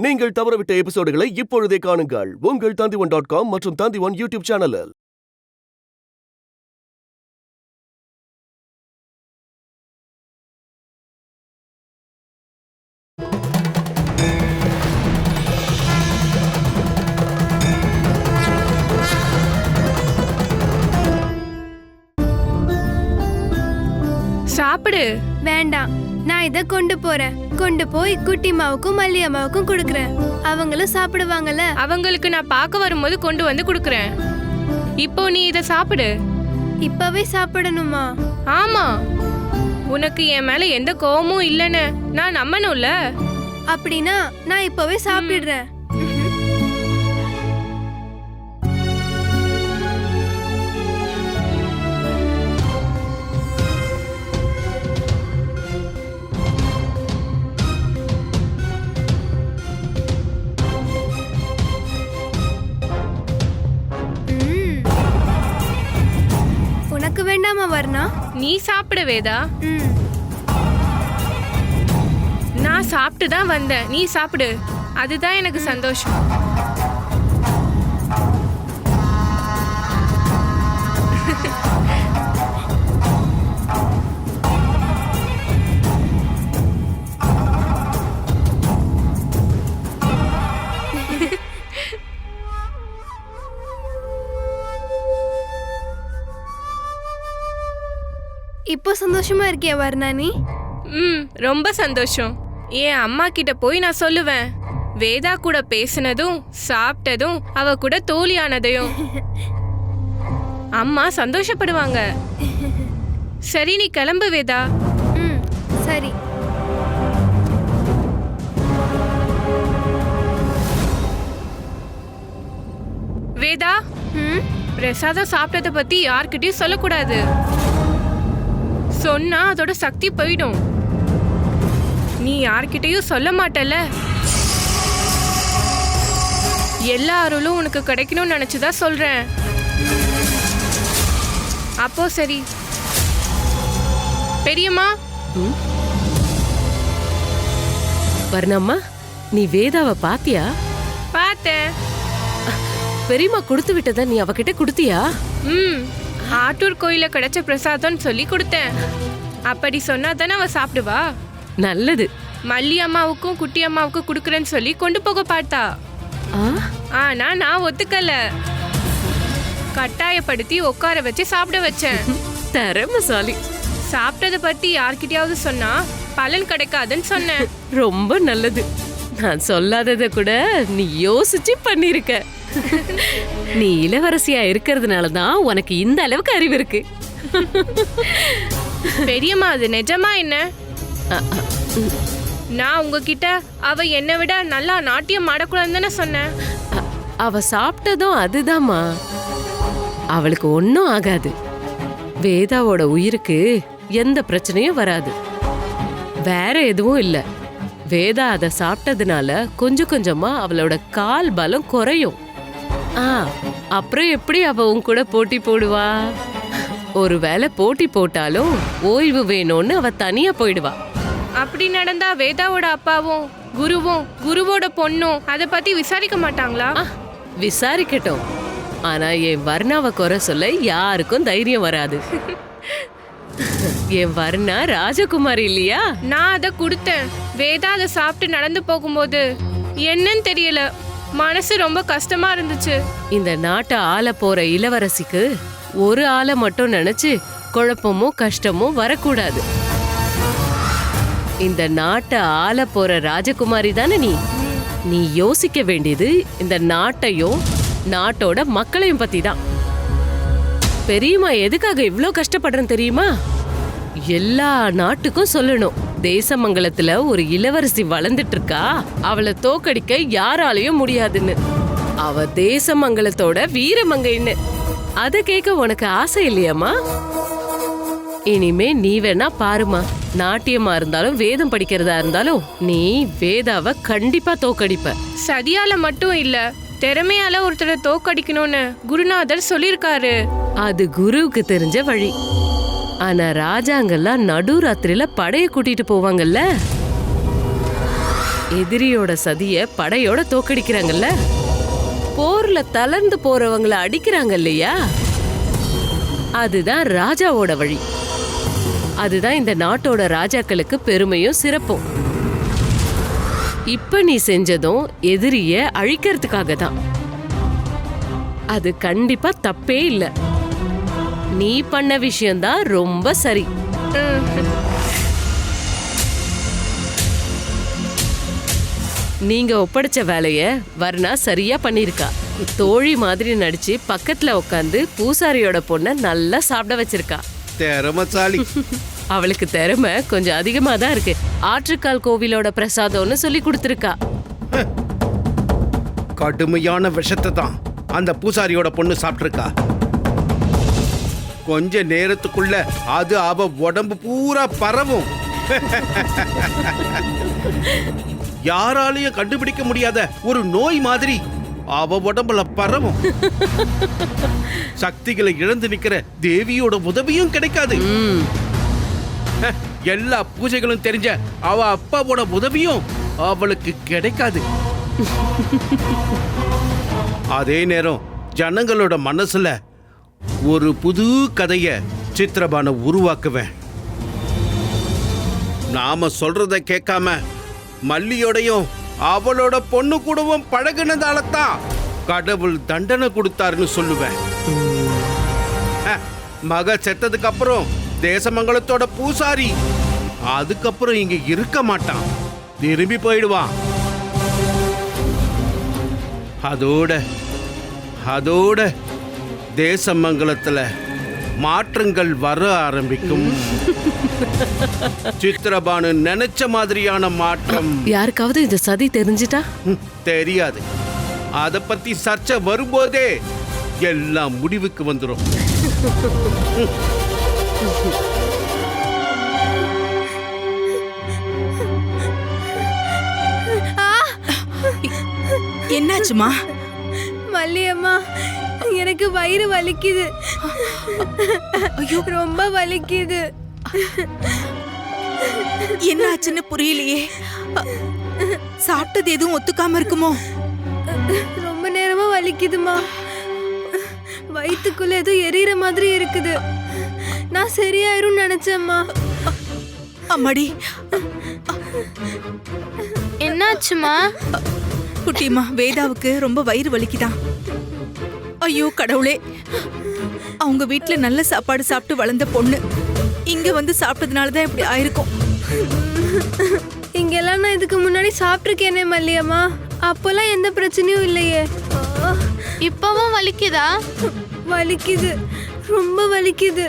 நீங்கள் தவறவிட்ட எபிசோடுகளை இப்பொழுதே காணுங்கள் உங்கள் Tandivan.com மற்றும் Tandivan யூடியூப் சேனலில். சாப்பிடு. வேண்டாம், நான் இத கொண்டு போறேன். கொண்டு போய் குட்டி மாவுக்கும் மல்லி அம்மாவுக்கும் கொடுக்கறேன். அவங்களும் சாப்பிடுவாங்கல்ல. அவங்களுக்கு நான் பார்க்க வரும்போது கொண்டு வந்து கொடுக்கறேன். இப்போ நீ இத சாப்பிடு. இப்பவே சாப்பிடணுமா? ஆமா, உனக்கு என் மேல எந்த கோவமும் இல்லைன்னு நான் நம்பணும்ல. அப்படின்னா நான் இப்பவே சாப்பிடுறேன். உனக்கு வேண்டாமா வர்ணா? நீ சாப்பிட வேதா. ம். நான் சாப்பிட்டு தான் வந்தேன். நீ சாப்பிடு, அதுதான் எனக்கு சந்தோஷம். இப்போ சந்தோஷமா இருக்கியா வர்ணா நீ? ரொம்ப சந்தோஷம். என் அம்மா கிட்ட போய் நான் சொல்லுவேன், வேதா கூட பேசினதும் சாப்பிட்டதும் அவ கூட தோழியானதையும். அம்மா சந்தோஷப்படுவாங்க. சரி, நீ கிளம்பு வேதா. ம், சரி. வேதா, பிரசாதம் சாப்பிட்டத பத்தி யார்கிட்டயும் சொல்லக்கூடாது. சொன்னா அதோட சக்தி போயிடும். நீ யார்கிட்டயும் சொல்ல மாட்டல. எல்லா அருளும் உனக்கு கிடைக்கணும்னு நினைச்சுதான் சொல்றேன். அப்போ சரி. பெரியம்மா. வர்ணம்மா, நீ வேதாவை பாத்தியா? பார்த்தேன். பெரியம்மா கொடுத்து விட்டதா நீ அவகிட்ட கொடுத்தியா? ஆட்டூர் கோயில கிடைச்ச பிரசாதம்னு சொல்லி கொடுத்தேன். அப்படி சொன்னா தானே அவ சாப்பிடுவா. நல்லது. மல்லி அம்மாவுக்கும் குட்டி அம்மாவுக்கும் குடுக்கறேன்னு சொல்லி கொண்டு போக பார்த்தா. ஆனா நான் ஒத்துக்கல. கட்டாயப்படுத்தி உட்கார வச்சு சாப்பிட வச்சேன். திறமைசாலி. சாப்பிட்டத பத்தி யார்கிட்டயாவது சொன்னா பலன் கிடைக்காதுன்னு சொன்னேன். ரொம்ப நல்லது. நான் சொல்லாதத கூட நீ யோசிச்சு பண்ணிருக்க. நீ இளவரசியா இருக்கிறதுனால தான் உனக்கு இந்த அளவுக்கு அறிவு இருக்கு. பெரியம்மா, அது நிஜமா என்ன? நான் உங்ககிட்ட அவ என்னை விட நல்லா நாட்டியம் ஆடக்கூடாதுன்னு சொன்னேன். அவ சாப்பிட்டதும் அதுதாம்மா. அவளுக்கு ஒன்னும் ஆகாது. வேதாவோட உயிருக்கு எந்த பிரச்சனையும் வராது. வேற எதுவும் இல்ல. வேதா அதை சாப்பிட்டதுனால கொஞ்சம் கொஞ்சமா அவளோட கால் பலம் குறையும். அப்புறம் எப்படி அவ உன் கூட போட்டி போடுவா? ஒருவேளை போட்டி போட்டாலும் ஓய்வு வேணும்னு அவ தனியா போயிடுவா. அப்படி நடந்தா வேதாவோட அப்பாவும் குருவோட பொண்ணும் அதை பத்தி விசாரிக்க மாட்டாங்களா? விசாரிக்கட்டும். ஆனா என் வர்ணாவை குறை சொல்ல யாருக்கும் தைரியம் வராது. என் வர்ணா ராஜகுமாரி இல்லையா? நான் அதை கொடுத்தேன். வேதா அதை சாப்பிட்டு நடந்து போகும்போது என்னன்னு தெரியல, மனசு ரொம்ப கஷ்டமா இருந்துச்சு. இந்த நாட்டை ஆள போற இளவரசிக்கு ஒரு ஆளை மட்டும் நினைச்சு குழப்பமும் கஷ்டமும் வரக்கூடாது. இந்த நாட்டை ஆள போற ராஜகுமாரி தானே நீ. நீ யோசிக்க வேண்டியது இந்த நாட்டையும் நாட்டோட மக்களையும் பத்தி தான். பெரியம்மா எதுக்காக இவ்ளோ கஷ்டப்படுறேன்னு தெரியுமா? எல்லா நாட்டுக்கும் சொல்லணும், தேசமங்கலத்துல ஒரு இளவரசி வளர்ந்துட்டு இருக்கா, அவளை தோக்கடிக்க யாராலையும் முடியாதுன்னு. அவ தேசமங்கலத்தோட வீரமங்கைன்னு. அத கேட்க உனக்கு ஆசை இல்லையாமா? இனிமே நீ வேணா பாருமா. நாட்டியமா இருந்தாலும் வேதம் படிக்கிறதா இருந்தாலும் நீ வேதாவை கண்டிப்பா தோக்கடிப்ப. சதியால மட்டும் இல்ல, திறமையால ஒருத்தரை தோக்கடிக்கணும்னு குருநாதர் சொல்லிருக்காரு. அது குருவுக்கு தெரிஞ்ச வழி. ஆனா ராஜாங்கெல்லாம் நடுராத்திரியில படைய கூட்டிட்டு போவாங்கல்ல. எதிரியோட சதிய படையோட தோக்கடிக்கிறாங்கல்ல, போர்ல தளர்ந்து போறவங்கள அடிக்கிறாங்க இல்லையா, அதுதான் ராஜாவோட வழி. அதுதான் இந்த நாட்டோட ராஜாக்களுக்கு பெருமையும் சிறப்பும். இப்ப நீ செஞ்சதும் எதிரிய அழிக்கிறதுக்காக தான். அது கண்டிப்பா தப்பே இல்ல. நீ பண்ண விஷயம்தான் ரொம்ப சரி. நீங்க ஒப்படைச்ச வேலைய வர்ணா சரியா பண்ணிருக்கா. தோழி மாதிரி நடிச்சு பக்கத்துல உட்காந்து பூசாரியோட பொண்ண நல்லா சாப்பிட வச்சிருக்கா. திறமசாலி. அவளுக்கு திறமை கொஞ்சம் அதிகமா தான் இருக்கு. ஆற்றுக்கால் கோவிலோட பிரசாதம்னு சொல்லி கொடுத்திருக்கா. கடுமையான விஷத்தை தான் அந்த பூசாரியோட பொண்ணு சாப்பிட்டிருக்கா. கொஞ்ச நேரத்துக்குள்ள அது அவ உடம்பு பூரா பரவும். யாராலையும் கண்டுபிடிக்க முடியாத ஒரு நோய் மாதிரி அவ உடம்புல பரவும். சக்திகளை இழந்து நிக்கிற தேவியோட உதவியும் கிடைக்காது. எல்லா பூஜைகளும் தெரிஞ்ச அவ அப்பாவோட உதவியும் அவளுக்கு கிடைக்காது. அதே நேரம் ஜனங்களோட மனசுல ஒரு புது கதைய சித்திரபான உருவாக்குவேன். நாம சொல்றத கேட்காம மல்லியோடையும் அவளோட பொண்ணு கூடவும் பழகினதால தான் கடவுள் தண்டனை கொடுத்தாருன்னு சொல்லுவேன். மக செத்ததுக்கு அப்புறம் தேசமங்கலத்தோட பூசாரி அதுக்கப்புறம் இங்க இருக்க மாட்டான், திரும்பி போயிடுவான். அதோட தேசமங்கலத்துல மாற்றங்கள் வர ஆரம்பிக்கும். சித்திரபானு நினைச்ச மாதிரியான மாற்றம். யாருக்காவது இந்த சதி தெரிஞ்சிட்டா? தெரியாது. அத பத்தி சர்ச்சை வரும்போதே எல்லாம் முடிவுக்கு வந்துரும். என்னாச்சுமா? மல்லியம்மா, எனக்கு வயிறு வலிக்குது. ஐயோ, ரொம்ப வலிக்குது. என்னாச்சுன்னு புரியலையே. சாப்பிட்டது எதுவும் ஒத்துக்காம இருக்குமோ? ரொம்ப நேரமா வலிக்குதுமா. வயிற்றுக்குள்ள ஏதோ எரியற மாதிரி இருக்குது. நான் சரியாயிரும் நினைச்சேம்மா. அம்மாடி, என்னாச்சுமா? குட்டிமா, வேதாவுக்கு ரொம்ப வயிறு வலிக்குதான். ஐயோ கடவுளே, அவங்க வீட்டுல நல்ல சாப்பாடு சாப்பிட்டு வளர்ந்த பொண்ணு இங்க வந்து சாப்பிட்டதுனாலதான் இப்படி ஆயிருக்கும். இங்கெல்லாம் நான் இதுக்கு முன்னாடி சாப்பிட்டுருக்கேனே மல்லியம்மா. அப்போல்லாம் எந்த பிரச்சனையும் இல்லையே. இப்பவும் வலிக்குதா? வலிக்குது, ரொம்ப வலிக்குது.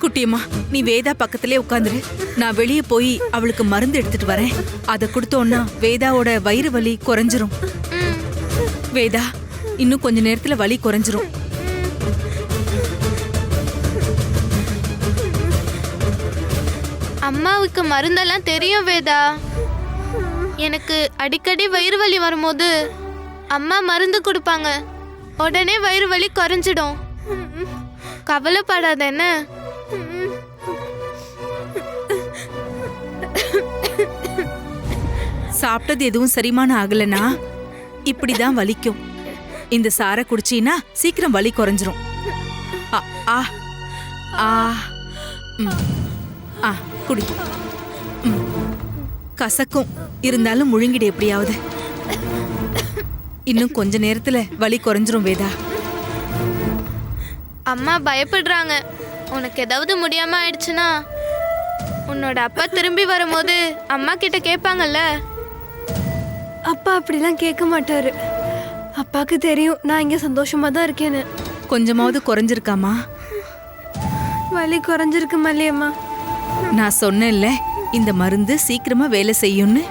குட்டியம்மா, நீ வேதா பக்கத்திலே உட்காந்துரு. நான் வெளியே போய் அவளுக்கு மருந்து எடுத்துட்டு வரேன். அதை கொடுத்தோன்னா வேதாவோட வயிறு வலி குறைஞ்சிரும். வேதா, இன்னும் கொஞ்ச நேரத்துல வலி குறைஞ்சிரும். அம்மாவுக்கு மருந்தெல்லாம் தெரியும் வேதா. எனக்கு அடிக்கடி வயிறு வலி வரும்போது அம்மா மருந்து கொடுப்பாங்க. உடனே வயிறு வலி குறைஞ்சிடும். கவலைப்படாத என்ன. சாப்பிட்டது எதுவும் செரிமானம் ஆகலனா இப்படிதான் வலிக்கும். இந்த சாரை குடிச்சீனா சீக்கிரம் வலி குறைஞ்சிரும். ஆ ஆ ஆ ஆ குடி. கசக்கும், இருந்தாலும் முழுங்கிடு எப்படியாவது. இன்னும் கொஞ்ச நேரத்துல வலி குறைஞ்சிரும் வேதா. அம்மா பயப்படுறாங்க. உனக்கு ஏதாவது முடியாம ஆயிடுச்சுன்னா உன்னோட அப்பா திரும்பி வரும்போது அம்மா கிட்ட கேட்பாங்கல்ல. அப்பா அப்படிலாம் கேட்க மாட்டாரு. அப்பாக்கு தெரியும் நான் இங்க சந்தோஷமா தான் இருக்கேன்னு. கொஞ்சமாவது குறைஞ்சிருக்காமா? வலி குறைஞ்சிருக்கு மல்லியம்மா. நான் சொன்னேன்ல, இந்த மருந்து சீக்கிரமா வேலை செய்யும்னு.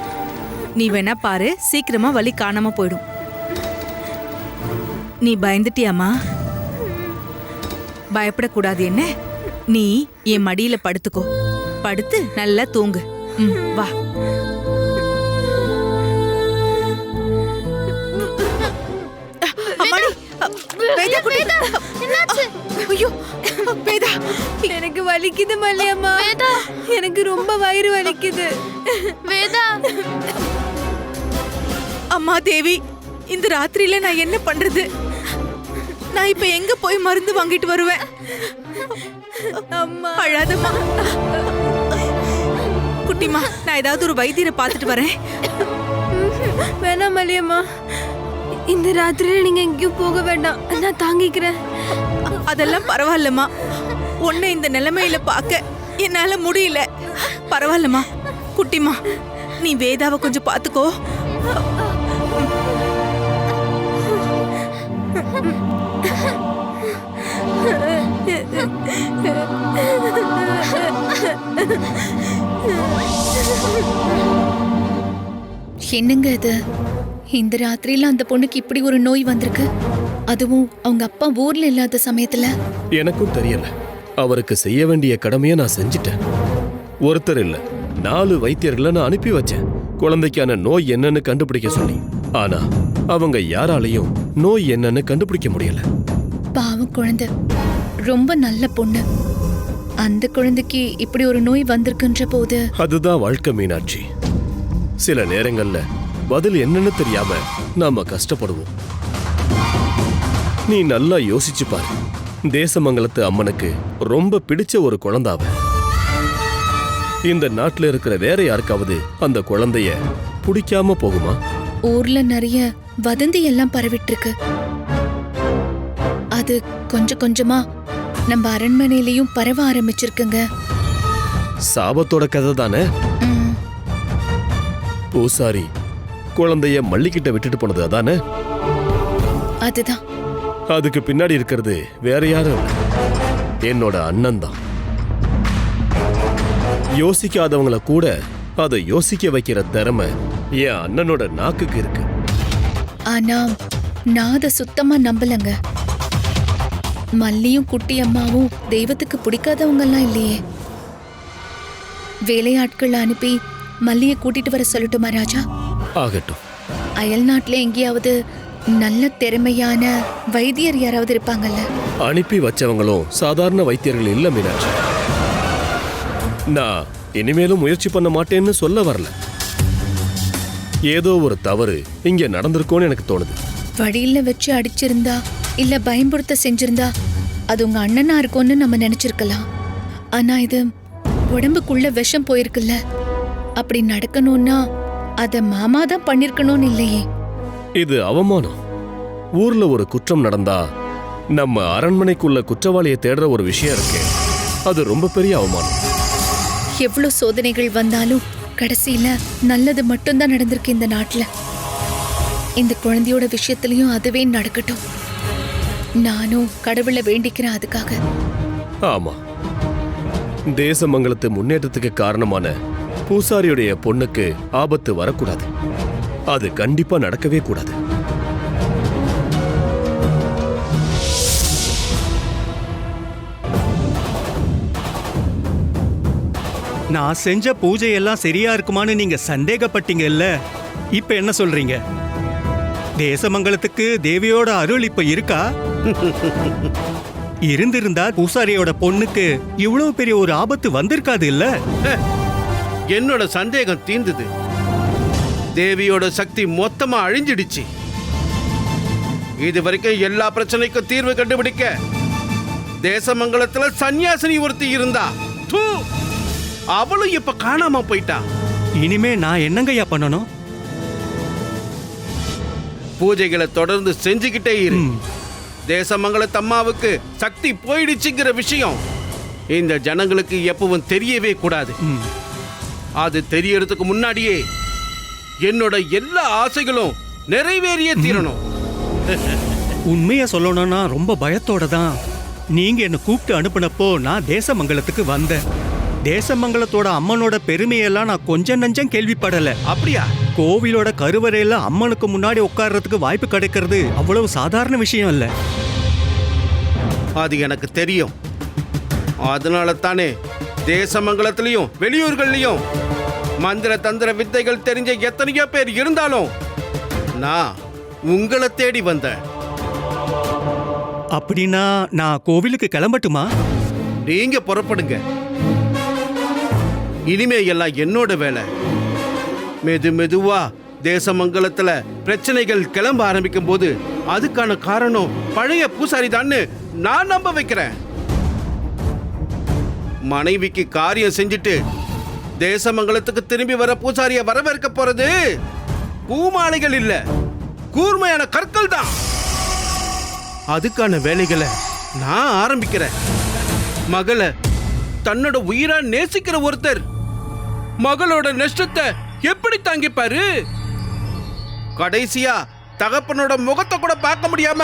நீ வேணா பாரு, சீக்கிரமா வலி காணாம போயிடும். நீ பயந்துட்டியாமா? பயப்படக்கூடாது என்ன. நீ என் மடியில படுத்துக்கோ. படுத்து நல்லா தூங்கு. வா. அம்மாடி, வேதா குட்டி. என்னாச்சு? ஐயோ, வேதா. வேதா எனக்கு வலிக்குது மல்லியம்மா. வேதா எனக்கு ரொம்ப வயிறு வலிக்குது. வேதா அம்மா தேவி, இந்த ராத்திரியில நான் என்ன பண்றது? நான் இப்ப எங்க போய் மருந்து வாங்கிட்டு வருவேன்? அம்மா அழாதம்மா. குட்டிமா, நான் ஏதாவது ஒரு வைத்தியரை பார்த்துட்டு வரேன். வேணாம் மல்லியம்மா, இந்த ராத்திரியில நீங்க எங்கேயும் போக வேண்டாம், நான் தாங்கிக்கிறேன். அதெல்லாம் பரவாயில்லம்மா. உன்னை இந்த நிலைமையில பார்க்க என்னால முடியல. பரவாயில்லம்மா. குட்டிமா, நீ வேதாவை கொஞ்சம் பார்த்துக்கோ. என்னங்க இது? இந்த ராத்திரியில அந்த பொண்ணுக்கு இப்படி ஒரு நோய் வந்திருக்கு, அதுவும் அவங்க அப்பா ஊர்ல இல்லாத சமயத்துல. எனக்கும் தெரியல. அவருக்கு செய்ய வேண்டிய கடமையை நான் செஞ்சுட்டேன். ஒருத்தர் இல்ல, 4 வைத்தியர்களை நான் அனுப்பி வச்சேன் குழந்தைக்கான நோய் என்னன்னு கண்டுபிடிக்க சொல்லி. ஆனா அவங்க யாராலையும் நோய் என்னன்னு கண்டுபிடிக்க முடியல. பாவம் குழந்தை, ரொம்ப நல்ல பொண்ணு. அந்த குழந்தைக்கு இப்படி ஒரு நோய் வந்திருக்குன்ற போது. அதுதான் வாழ்க்கை மீனாட்சி. சில நேரங்கள்ல பதில் என்னன்னு தெரியாம நாம கஷ்டப்படுவோம். நீ நல்லா யோசிச்சு பாரு. தேசமங்கலத்து அம்மனுக்கு ரொம்ப பிடிச்ச ஒரு குழந்தாவ. இந்த நாட்டுல இருக்கிற வேற யாருக்காவது அந்த குழந்தைய பிடிக்காம போகுமா? ஊர்ல நிறைய வதந்தி எல்லாம் பரவிட்டு இருக்கு. அது கொஞ்சம் கொஞ்சமா நம்ம அரண்மனையிலயும் பரவ ஆரம்பிச்சிருக்குங்க. சாபத்தோட கதை தானே. ம், பூசாரி குழந்தைய மல்லிக்கிட்ட விட்டுட்டு போனது அதானே? அதுதான். அதுக்கு பின்னாடி இருக்கிறது வேற யாரும் இல்ல, என்னோட அண்ணன் தான். யோசிக்காதவங்கள கூட அதை யோசிக்க வைக்கிற திறமை என் அண்ணனோட நாக்குக்கு இருக்கு. ஆனா நான் அதை சுத்தமா நம்பலங்க. மல்லியும் குட்டி அம்மாவும் தெய்வத்துக்கு பிடிக்காதவங்க எல்லாம் இல்லையே. வேலையாட்கள் அனுப்பி மல்லியை கூட்டிட்டு வர சொல்லட்டுமா ராஜா? ஆகட்டும். அயல் நாட்டுல எங்கேயாவது நல்ல திறமையான வைத்தியர் யாராவது இருப்பாங்கல்ல? அனுப்பி வச்சவங்களும் சாதாரண வைத்தியர்கள் இல்ல மீனாட்சி. நான் இனிமேலும் முயற்சி பண்ண மாட்டேன்னு சொல்ல வரல. ஏதோ ஒரு தவறு இங்க நடந்திருக்கோன்னு எனக்கு தோணுது. வழியில வச்சு அடிச்சிருந்தா இல்ல பயன்படுத்த செஞ்சிருந்தா அது உங்க அண்ணனா இருக்கும்னு நம்ம நினைச்சிருக்கலாம். ஆனா இது உடம்புக்குள்ள விஷம் போயிருக்குல்ல. அப்படி நடக்கணும்னா அத மாமா தான் பண்ணிருக்கணும்னு இல்லையே. இது அவமானம். ஊர்ல ஒரு குற்றம் நடந்தா நம்ம அரண்மனைக்குள்ள குற்றவாளியை தேடுற ஒரு விஷயம் இருக்கு. அது ரொம்ப பெரிய அவமானம். எவ்வளவு சோதனைகள் வந்தாலும் கடைசியில நல்லது மட்டும்தான் நடந்திருக்கு இந்த நாட்டுல. இந்த குழந்தையோட விஷயத்திலயும் அதுவே நடக்கட்டும். நானும் கடவுளை வேண்டிக்கிறேன் அதுக்காக. ஆமா, தேசமங்கலத்து முன்னேற்றத்துக்கு காரணமான பூசாரியுடைய பொண்ணுக்கு ஆபத்து வரக்கூடாது. அது கண்டிப்பா நடக்கவே கூடாது. நான் செஞ்ச பூஜை எல்லாம் சரியா இருக்குமான்னு நீங்க சந்தேகப்பட்டீங்கல்ல, இப்ப என்ன சொல்றீங்க? தேசமங்கலத்துக்கு தேவியோட அருள் இப்ப இருக்கா? இருந்திருந்தா பூசாரியோட பொண்ணுக்கு இவ்வளவு பெரிய ஒரு ஆபத்து வந்திருக்காது இல்ல? என்னோட சந்தேகம் தீர்ந்தது. தேவியோட சக்தி மொத்தமா அழிஞ்சிடுச்சு. இது வரைக்கும் எல்லா பிரச்சனைக்கும் தீர்வு கண்டுபிடிக்க தேசமங்கலத்துல சன்னியாசினி ஒருத்தி இருந்தா. தூ, அவளும் இப்ப காணாம போயிட்டா. இனிமே நான் என்னங்கய்யா பண்ணணும்? பூஜைகளை தொடர்ந்து செஞ்சுக்கிட்டே இரு. தேசமங்கலத்து அம்மாவுக்கு சக்தி போயிடுச்சுங்கிற விஷயம் இந்த ஜனங்களுக்கு எப்பவும் தெரியவே கூடாது. அது தெரியறதுக்கு முன்னாடியே என்னோட எல்லா ஆசைகளும் நிறைவேறியே தீரணும். உண்மைய சொல்லணும்னா ரொம்ப பயத்தோட தான் நீங்க என்ன கூப்பிட்டு அனுப்புனப்போ நான் தேசமங்கலத்துக்கு வந்தேன். தேசமங்கலத்தோட அம்மனோட பெருமையெல்லாம் நான் கொஞ்சம் நஞ்சம் கேள்விப்படல. அப்படியா? கோவிலோட கருவறையில அம்மனுக்கு முன்னாடி உட்கார்றதுக்கு வாய்ப்பு கிடைக்கிறது அவ்வளவு சாதாரண விஷயம் இல்ல. அது எனக்கு தெரியும். அதனால தானே தேசமங்கலத்திலையும் வெளியூர்கள்லயும் மந்திர தந்திர வித்தைகள் தெரிஞ்ச எத்தனையோ பேர் இருந்தாலும் நான் உங்களை தேடி வந்தேன். அப்படின்னா நான் கோவிலுக்கு கிளம்பட்டுமா? நீங்க புறப்படுங்க. இனிமே எல்லாம் என்னோட வேலை. மெதுவா தேசமங்கலத்துல பிரச்சனைகள் கிளம்ப ஆரம்பிக்கும் போது அதுக்கான காரணம் பழைய பூசாரி தான்னு நான் நம்ப வைக்கிறேன். மனைவிக்கு காரியம் செஞ்சுட்டு தேசமங்கலத்துக்கு திரும்பி வர பூசாரிய வரவேற்க போறது பூமாலைகள் இல்ல, கூர்மையான கற்கள் தான். அதுக்கான வேலைகளை நான் ஆரம்பிக்கிறேன். மகளை தன்னோட உயிரா நேசிக்கிற ஒருத்தர் மகளோட நஷ்டத்தை எப்படி தாங்கிப்பாரு? கடைசியா தகப்பனோட முகத்தை கூட பார்க்க முடியாம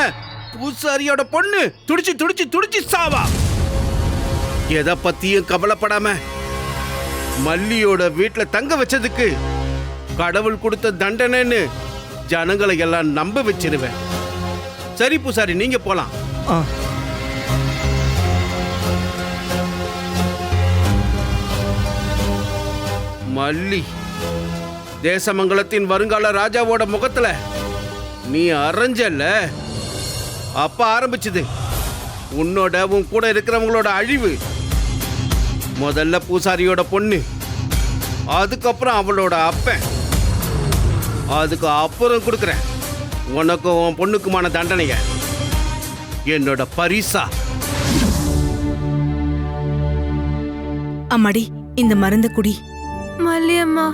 பூசாரியோட பொண்ணு துடிச்சு சாவா. எதை பத்தியும் கவலைப்படாம மல்லியோட வீட்டுல தங்க வச்சதுக்கு கடவுள் கொடுத்த தண்டனைன்னு ஜனங்களை எல்லாம் நம்ப வச்சிருவேன். சரி பூசாரி, நீங்க போலாம். ஆ. மல்லி, தேசமங்கலத்தின் வருங்கால ராஜாவோட முகத்துல நீ அரைஞ்சல்ல, அப்ப ஆரம்பிச்சது உன்னோட உன் கூட இருக்கிறவங்களோட அழிவு. முதல்ல பூசாரியோட பொண்ணு, அதுக்கப்புறம் அவளோட அப்பன், அதுக்கு அப்புறம் கொடுக்குறேன் உனக்கும் உன் பொண்ணுக்குமான தண்டனைய என்னோட பரிசா. அம்மாடி, இந்த மருந்த குடி. மல்லியம்மா,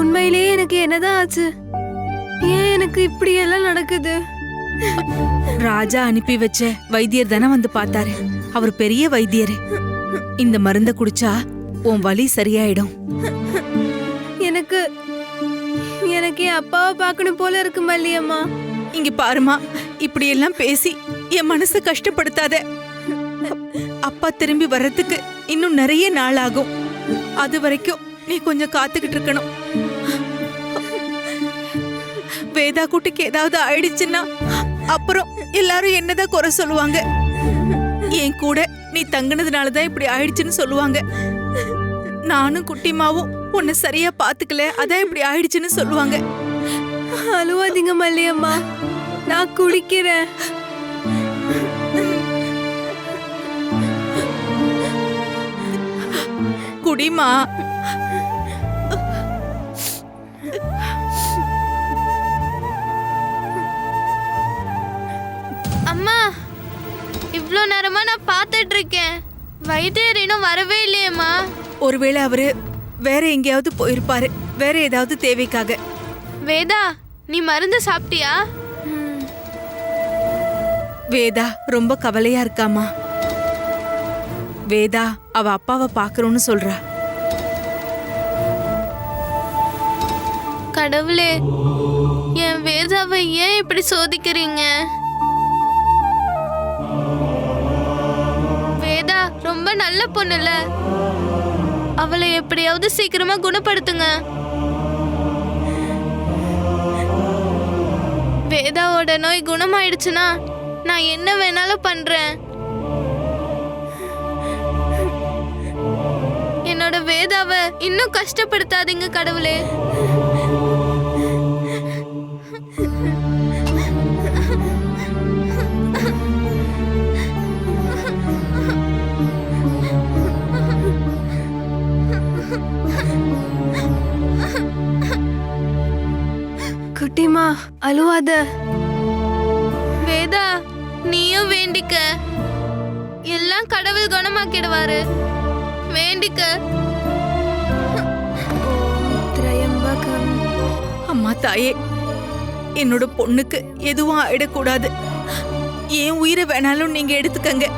உண்மையிலேயே எனக்கு என்னதான் ஆச்சு? ஏன் எனக்கு இப்படி எல்லாம் நடக்குது? ராஜா அனுப்பி வச்ச வைத்தியர் தானே வந்து பார்த்தாரு. அவர் பெரிய வைத்தியர். இந்த மருந்த குடிச்சா உன் வலி சரியாயிடும். எனக்கு எனக்கு என் அப்பாவை பார்க்கணும் போல இருக்கு மல்லியம்மா. இங்க பாருமா, இப்படி எல்லாம் பேசி என் மனசை கஷ்டப்படுத்தாத. அப்பா திரும்பி வர்றதுக்கு இன்னும் நிறைய நாள் ஆகும். அது வரைக்கும் நீ கொஞ்சம் காத்துக்கிட்டு இருக்கணும். வேதா குட்டிக்கு ஏதாவது ஆயிடுச்சுன்னா அப்புறம் எல்லாரும் என்னதான் குறை சொல்லுவாங்க. என் கூட நீ தங்கினதுனாலதான் இப்படி ஆயிடுச்சுன்னு சொல்லுவாங்க. நானும் குட்டிமாவும் உன்னை சரியா பாத்துக்கல, அதான் இப்படி ஆயிடுச்சுன்னு சொல்லுவாங்க. அழுவாதீங்க மல்லியம்மா, நான் குடிக்கிறேன். குடிமா. அம்மா, இவ்ளோ நேரமா நான் பார்த்துட்டு இருக்கேன். வைத்தியர் இன்னும் வரவே இல்லையேம்மா. ஒருவேளை அவரு வேற எங்கேயாவது போயிருப்பாரு, வேற ஏதாவது தேவைக்காக. வேதா, நீ மருந்து சாப்பிட்டியா? வேதா ரொம்ப கவலையா இருக்காமா. வேதா அவ அப்பாவை பாக்குறோன்னு சொல்றா. கடவுளே, என் வேதாவை ஏன் இப்படி சோதிக்கிறீங்க? வேதா ரொம்ப நல்ல பொண்ணுல, அவளை எப்படியாவது சீக்கிரமா குணப்படுத்துங்க. வேதாவோட நோய் குணமாயிடுச்சுன்னா நான் என்ன வேணாலும் பண்றேன். என்னோட வேதாவை இன்னும் கஷ்டப்படுத்தாதீங்க கடவுளே. குட்டிமா, அழுவாத. வேதா, நீயும் வேண்டிக்க. எல்லாம் கடவுள் குணமாக்கிடுவாரு. வேண்டிக்க. திரையம்பகம். அம்மா தாயே, என்னோட பொண்ணுக்கு எதுவும் ஆயிடக்கூடாது. என் உயிரை வேணாலும் நீங்க எடுத்துக்கங்க.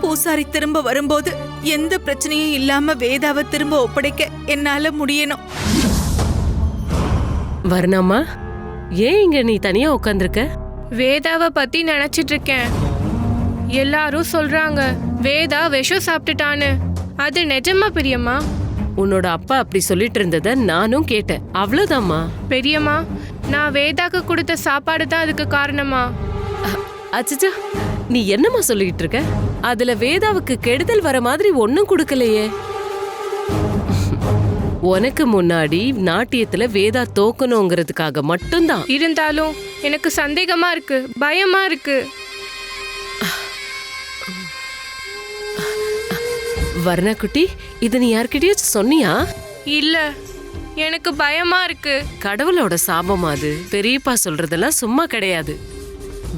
பூசாரி திரும்ப வரும்போது எந்த பிரச்சனையும் இல்லாம வேதாவை திரும்ப ஒப்படைக்க என்னால முடியணும். வர்ணாமா, ஏன் இங்க நீ தனியா உட்காந்துருக்க? வேதாவை பத்தி நினைச்சிட்டு இருக்கேன். எல்லாரும் சொல்றாங்க வேதா விஷம் சாப்பிட்டுட்டான்னு. அது நிஜமா பெரியம்மா? உன்னோட அப்பா அப்படி சொல்லிட்டு இருந்தத நானும் கேட்டேன், அவ்வளவுதாம்மா. பெரியம்மா, நான் வேதாக்கு கொடுத்த சாப்பாடு தான் அதுக்கு காரணமா? அச்சச்சா, நீ என்னம்மா சொல்லிட்டு இருக்க? அதுல வேதாவுக்கு கெடுதல் வர மாதிரி ஒன்னும் கொடுக்கலையே. உனக்கு முன்னாடி நாட்டியத்துல வேதா தோக்கணுங்கிறதுக்காக மட்டும்தான். இருந்தாலும் எனக்கு சந்தேகமா இருக்கு, பயமா இருக்கு. வர்ணா குட்டி, இது நீ யார்கிட்டயாச்சும் சொன்னியா? இல்ல, எனக்கு பயமா இருக்கு. கடவுளோட சாபம் அது. பெரியப்பா சொல்றதெல்லாம் சும்மா கிடையாது.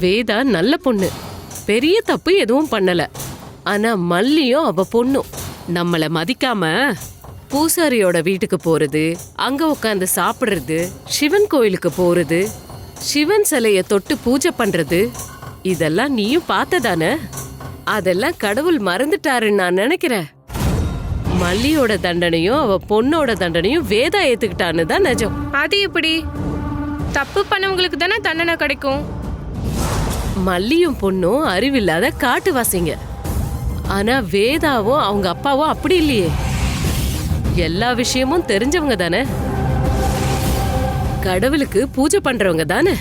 வேதா நல்ல பொண்ணு, பெரிய தப்பு எதுவும் பண்ணல. ஆனா மல்லியும் அவ பொண்ணும் நம்மள மதிக்காம பூசாரியோட வீட்டுக்கு போறது, அங்க உட்காந்து சாப்பிடுறது, சிவன் கோயிலுக்கு போறது, சிவன் சிலைய தொட்டு பூஜை பண்றது, இதெல்லாம் நீயும் பார்த்ததானே? அதெல்லாம் கடவுள் மறந்துட்டாருன்னு நான் நினைக்கிறேன். மல்லியோட தண்டனையும் அவ பொண்ணோட தண்டனையும் வேதா ஏத்துக்கிட்டான்னு தான் நிஜம். அது எப்படி? தப்பு பண்ணவங்களுக்கு தானே தண்டனை கிடைக்கும். மல்லியும் பொண்ணும் அறிவில்லாத காட்டுவாசிங்க. ஆனா வேதாவும் அவங்க அப்பாவும் அப்படி இல்லையே. எல்லா விஷயமும் தெரிஞ்சவங்க தானே, கடவுளுக்கு பூஜை பண்றவங்க தானே.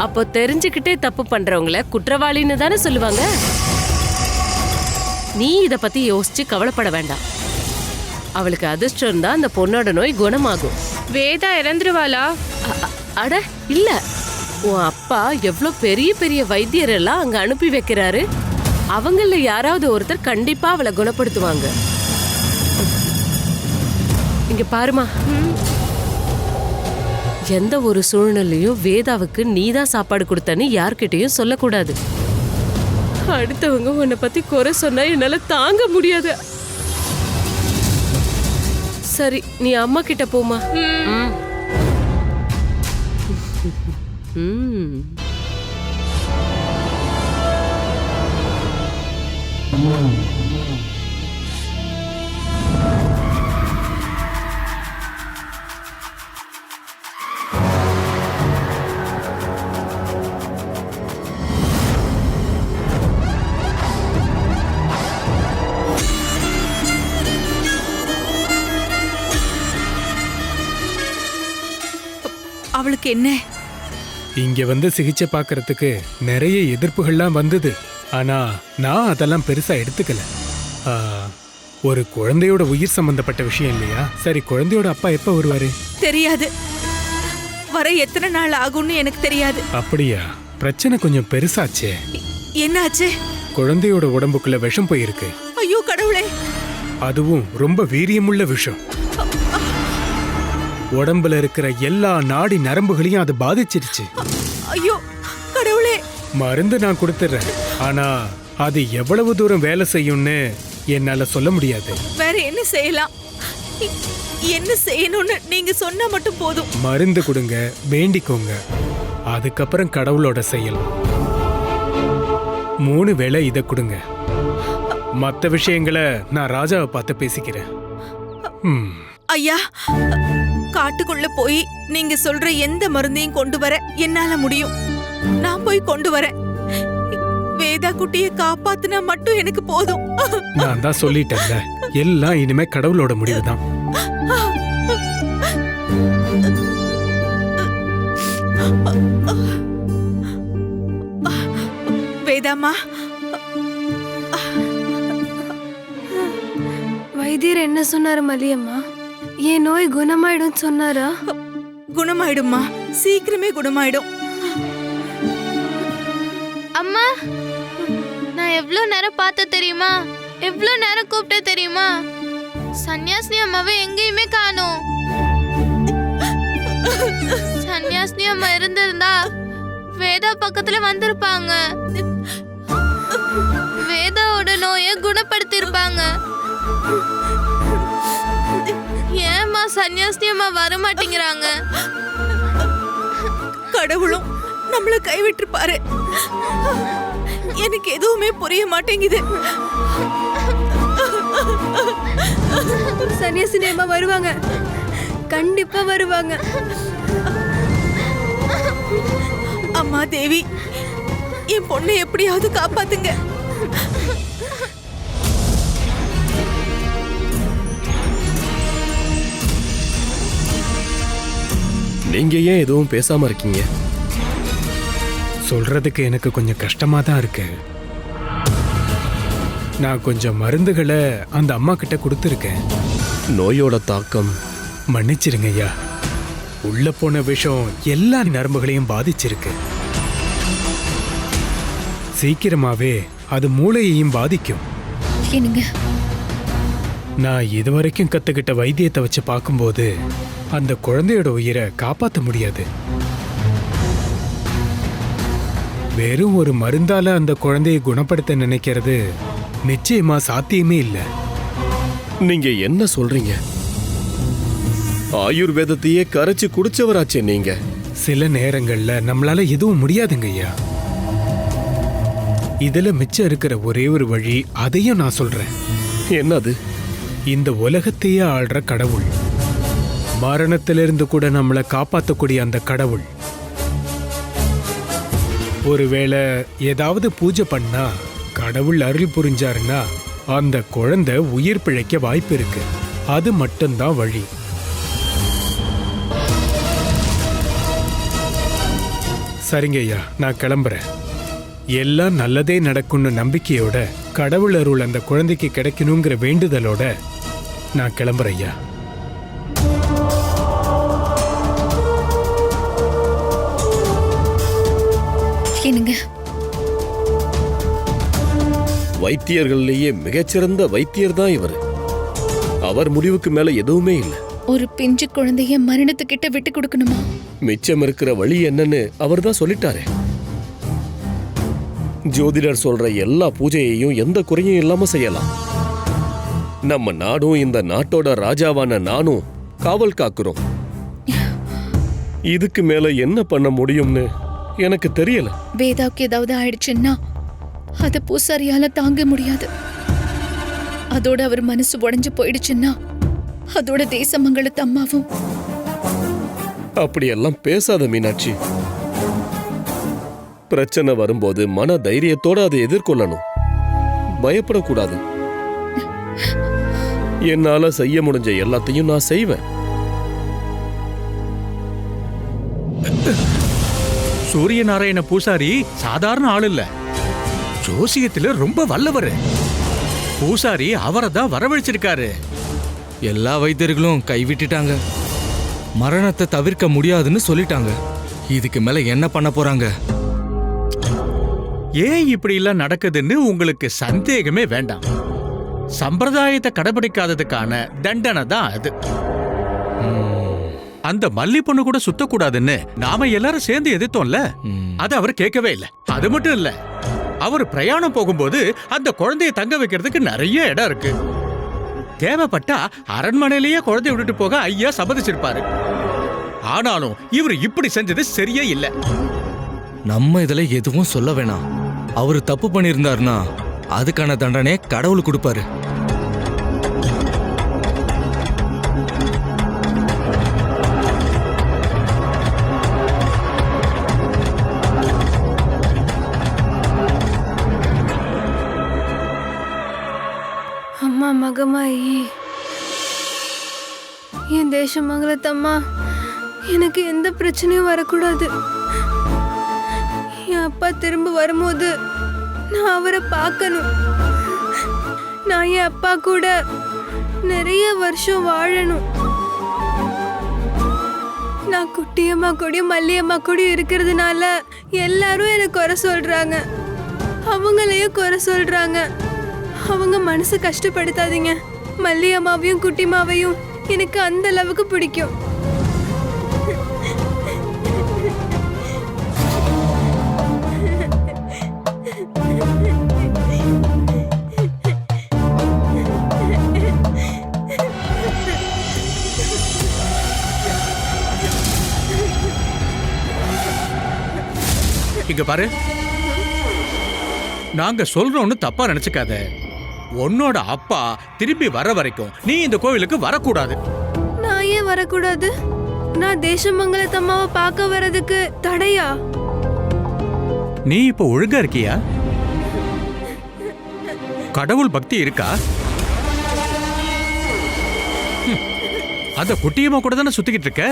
அப்போ தெரிஞ்சுக்கிட்டே தப்பு பண்றவங்கள குற்றவாளின்னு தானே சொல்லுவாங்க. நீ இத பத்தி யோசிச்சு கவலைப்பட வேண்டாம். அவளுக்கு அதிர்ஷ்டம் இருந்தா அந்த பொண்ணோட நோய் குணமாகும். வேதா இறந்துருவாளா? அட இல்ல, உன் அப்பா எவ்வளோ பெரிய பெரிய வைத்தியரெல்லாம் அங்க அனுப்பி வைக்கிறாரு. அவங்கள யாராவது ஒருத்தர் கண்டிப்பா அவளை குணப்படுத்துவாங்க. இங்க பாருமா, எந்த ஒரு சூழ்நிலையும் வேதாவுக்கு நீதான் சாப்பாடு கொடுத்தன்னு யார்கிட்டயும் சொல்லக்கூடாது. அடுத்தவங்க உன்னை பத்தி குறை சொன்னா என்னால தாங்க முடியாது. சரி, நீ அம்மா கிட்ட போமா. அவளுக்கு என்ன? இங்க வந்து சிகிச்சை பார்க்கறதுக்கு நிறைய எதிர்ப்புகள்லாம் வந்தது. ஆனா நான் அதெல்லாம் பெருசா எடுத்துக்கல. ஒரு குழந்தையோட உயிர் சம்பந்தப்பட்ட விஷயம் இல்லையா? சரி, குழந்தையோட அப்பா எப்ப வருவாரு? தெரியாது. வர எத்தனை நாள் ஆகும்னு எனக்கு தெரியாது. அப்படியா? பிரச்சனை கொஞ்சம் பெருசாச்சே. என்னாச்சு? குழந்தையோட உடம்புக்குள்ள விஷம் போயிருக்கு. ஐயோ கடவுளே! அதுவும் ரொம்ப வீரியமுள்ள விஷம். உடம்புல இருக்கிற எல்லா நாடி நரம்புகளையும் அது பாதிச்சிருச்சு. ஐயோ கடவுளே! மருந்து நான் கொடுத்துறேன், ஆனா அது எவ்வளவு தூரம் வேலை செய்யும்னு என்னால சொல்ல முடியாது. வேற என்ன செய்யலாம்? என்ன செய்யணும்னு நீங்க சொன்னா மட்டும் போதும். மருந்து கொடுங்க, வேண்டிக்கோங்க, அதுக்கப்புறம் கடவுளோட செயல். 3 வேளை இதை கொடுங்க. மற்ற விஷயங்களை நான் ராஜாவை பார்த்து பேசிக்கிறேன். ஐயா, காட்டுக்குள்ள போய் நீங்க சொல்ற எந்த மருந்தையும் கொண்டு வர என்னால முடியும். நான் போய் கொண்டு வரேன். வேதா குட்டியை காப்பாத்துனா மட்டும் எனக்கு போதும். நான் தான் சொல்லிட்டேன்ல, எல்லாம் இனிமே கடவுளோட முடிவுதான். வேதாம்மா, வைத்தியர் என்ன சொன்னாரு மல்லியம்மா? என் நோய் குணமாயிடும் சொன்னாரா? குணமாயிடும்மா, சீக்கிரமே குணமாயிடும். அம்மா, நான் எவ்வளோ நேரம் பார்த்த தெரியுமா? எவ்வளோ நேரம் கூப்பிட்ட தெரியுமா? சன்னியாசினி அம்மாவை எங்கேயுமே காணோம். சன்னியாசினி அம்மா இருந்திருந்தா வேதா பக்கத்துல வந்திருப்பாங்க. வேதாவோட நோயை குணப்படுத்திருப்பாங்க. ஏமா சன்னியாசினி அம்மா வர மாட்டேங்கிறாங்க? கடவுளும் நம்மள கைவிட்டுருப்பாரு. எனக்கு எதுவுமே புரிய மாட்டேங்குது. சன்னியாசினி அம்மா வருவாங்க, கண்டிப்பா வருவாங்க. அம்மா தேவி, என் பொண்ணை எப்படியாவது காப்பாத்துங்க. நீங்க ஏன் எதுவும் பேசாம இருக்கீங்க? சொல்றதுக்கு எனக்கு கொஞ்சம் கஷ்டமா தான் இருக்கு. நான் கொஞ்சம் மருந்துகளை அந்த அம்மா கிட்ட கொடுத்துருக்கேன். நோயோட தாக்கம். மன்னிச்சிருங்க ஐயா, உள்ள போன விஷம் எல்லா நரம்புகளையும் பாதிச்சிருக்கு. சீக்கிரமாவே அது மூளையையும் பாதிக்கும். என்னங்க நான் இதுவரைக்கும் கத்துக்கிட்ட வைத்தியத்தை வச்சு பார்க்கும்போது அந்த குழந்தையோட உயிரை காப்பாற்ற முடியாது. வெறும் ஒரு மருந்தால அந்த குழந்தையை குணப்படுத்த நினைக்கிறது நிச்சயமா சாத்தியமே இல்லை. நீங்க என்ன சொல்றீங்க? ஆயுர்வேதத்தையே கரைச்சு குடிச்சவராச்சே நீங்க. சில நேரங்கள்ல நம்மளால எதுவும் முடியாதுங்க ஐயா. இதுல மிச்சம் இருக்கிற ஒரே ஒரு வழி, அதையும் நான் சொல்றேன். என்னது? இந்த உலகத்தையே ஆள்ற கடவுள், மரணத்திலிருந்து கூட நம்மளை காப்பாற்றக்கூடிய அந்த கடவுள், ஒருவேளை ஏதாவது பூஜை பண்ணா கடவுள் அருள் புரிஞ்சாருன்னா அந்த குழந்தை உயிர் பிழைக்க வாய்ப்பு இருக்கு. அது மட்டும்தான் வழி. சரிங்க ஐயா, நான் கிளம்புறேன். எல்லாம் நல்லதே நடக்கும்னு நம்பிக்கையோட, கடவுள் அருள் அந்த குழந்தைக்கு கிடைக்கணுங்கிற வேண்டுதலோட நான் கிளம்புறேன் ஐயா. என்னங்க வைத்தியர்கள்லயே மிகச்சிறந்த வைத்தியர் தான் இவர். அவர் முடிவுக்கு மேல எதுவுமே இல்லை. ஒரு பிஞ்சு குழந்தைய மரணத்துக்கிட்ட விட்டு கொடுக்கணுமா? மிச்சம் இருக்கிற வழி என்னன்னு அவர் தான் சொல்லிட்டாரே. ஜோதிடர் சொல்ற எல்லா பூஜையையும் எந்த குறையும் இல்லாம செய்யலாம். நம்ம நாடும் இந்த நாட்டோட ராஜாவான நானும் காவல் காக்குறோம். இதுக்கு மேல என்ன பண்ண முடியும்னு எனக்கு தெரியல. வேதாவுக்கு ஏதாவது ஆயிடுச்சுன்னா அத பூசாரியால தாங்க முடியாது. அதோட அவர் மனசு உடைஞ்சு போயிடுச்சுன்னா அதோட தேசமங்கலத்து அம்மாவும். அப்படியெல்லாம் பேசாத மீனாட்சி. பிரச்சனை வரும்போது மன தைரியத்தோட அதை எதிர்கொள்ளணும். பயப்படக்கூடாது. என்னால செய்ய முடிஞ்ச எல்லாத்தையும் நான் செய்வேன். சூரிய நாராயண பூசாரி சாதாரண ஆள் இல்ல, ஜோசியத்துல ரொம்ப வல்லவர். பூசாரி அவரை தான் வரவழைச்சிருக்காரு. எல்லா வைத்தியர்களும் கைவிட்டுட்டாங்க. மரணத்தை தவிர்க்க முடியாதுன்னு சொல்லிட்டாங்க. இதுக்கு மேல என்ன பண்ண போறாங்க? ஏன் இப்படி எல்லாம் நடக்குதுன்னு உங்களுக்கு சந்தேகமே வேண்டாம். சம்பிரதாயத்தை கடைபிடிக்காததுக்கான தண்டனை தான் அது. அந்த மல்லி பொண்ணு கூட சுத்தக்கூடாதுன்னு நாம எல்லாரும் சேர்ந்து எதிர்த்தோம்ல, அது அவர் கேட்கவே இல்லை. அது மட்டும் இல்ல, அவர் பிரயாணம் போகும்போது அந்த குழந்தைய தங்க வைக்கிறதுக்கு நிறைய இடம் இருக்கு. தேவைப்பட்டா அரண்மனையிலேயே குழந்தைய விட்டுட்டு போக ஐயா சம்மதிச்சிருப்பாரு. ஆனாலும் இவர் இப்படி செஞ்சது சரியே இல்லை. நம்ம இதுல எதுவும் சொல்ல வேணாம். அவரு தப்பு பண்ணியிருந்தாருன்னா அதுக்கான தண்டனை கடவுள் கொடுப்பாரு. அம்மா மகமாயி, என் தேசமங்கலத்தம்மா, எனக்கு எந்த பிரச்சனையும் வரக்கூடாது. என் அப்பா திரும்ப வரும்போது நான் அவரை பார்க்கணும். நான் என் அப்பா கூட நிறைய வருஷம் வாழணும். நான் குட்டியம்மா கூடயும் மல்லியம்மா கூடயும் இருக்கிறதுனால எல்லாரும் எனக்கு குறை சொல்றாங்க. அவங்களையும் குறை சொல்றாங்க. அவங்க மனசு கஷ்டப்படுத்தாதீங்க. மல்லியம்மாவையும் குட்டிமாவையும் எனக்கு அந்த அளவுக்கு பிடிக்கும். இங்க பாரு, நாங்க சொல்றோம்னு தப்பா நினைச்சுக்காத. உன்னோட அப்பா திரும்பி வர வரைக்கும் நீ இந்த கோவிலுக்கு வரக்கூடாது. நான் ஏன் வரக்கூடாது? நான் தேசமங்கலத்தம்மாவை பார்க்க வர்றதுக்கு தடையா? நீ இப்ப ஒழுங்கா இருக்கியா? கடவுள் பக்தி இருக்கா? அந்த குட்டியம்மா கூட தானே சுத்திக்கிட்டு இருக்க.